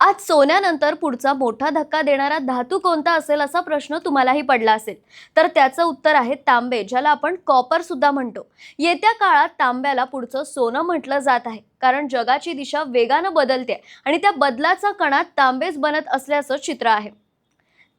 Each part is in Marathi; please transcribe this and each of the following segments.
आज सोन्यानंतर पुढचा मोठा धक्का देणारा धातू कोणता असेल असा प्रश्न तुम्हालाही पडला असेल. तर त्याचं उत्तर आहे तांबे, ज्याला आपण कॉपर सुद्धा म्हणतो. येत्या काळात तांब्याला पुढचं सोनं म्हटलं जात आहे, कारण जगाची दिशा वेगानं बदलते आणि त्या बदलाचा कणात तांबेच बनत असल्याचं चित्र आहे.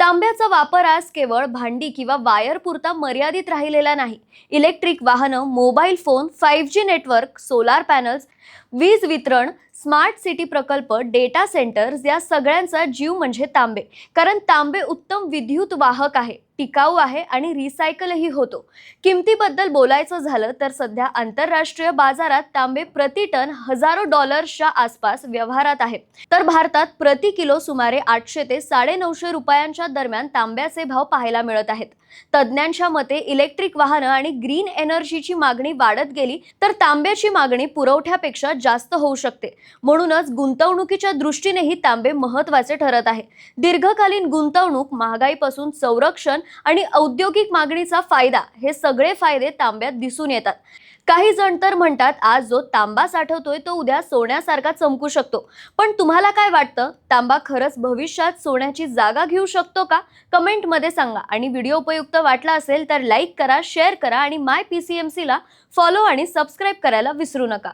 तांब्याचा वापर आज केवळ भांडी किंवा वायर पुरता मर्यादित राहिलेला नाही. इलेक्ट्रिक वाहनं, mobile phone, 5G network, solar panels, वीज वितरण, स्मार्ट सिटी प्रकल्प, डेटा सेंटर्स या सगळ्यांचा जीव म्हणजे तांबे. कारण तांबे उत्तम विद्युत वाहक आहे, टिकाऊ आहे आणि रिसायकलही होतो. किमतीबद्दल बोलायचं झालं तर सध्या आंतरराष्ट्रीय बाजारात तांबे प्रति टन हजारो डॉलर्सच्या आसपास व्यवहारात आहे. तर भारतात प्रति किलो सुमारे 800 ते 950 रुपयांच्या दरम्यान तांब्याचे भाव पाहायला मिळत आहेत. तज्ज्ञांच्या मते इलेक्ट्रिक वाहनं आणि ग्रीन एनर्जीची मागणी वाढत गेली तर तांब्याची मागणी पुरवठ्यापेक्षा जास्त होऊ शकते. म्हणूनच गुंतवणुकीच्या दृष्टीनेही तांबे महत्त्वाचे ठरत आहे. दीर्घकालीन गुंतवणूक, महागाईपासून संरक्षण आणि औद्योगिक मागणीचा फायदा, हे सगळे फायदे तांब्यात दिसून येतात. काही जण तर म्हणतात आज जो तांबा साठवतोय तो उद्या सोन्यासारखा चमकू शकतो. पण तुम्हाला काय वाटतं, तांबा खरंच भविष्यात सोन्याची जागा घेऊ शकतो का? कमेंटमध्ये सांगा. आणि व्हिडिओ उपयुक्त वाटला असेल तर लाईक करा, शेअर करा आणि माय PCMC ला फॉलो आणि सबस्क्राईब करायला विसरू नका.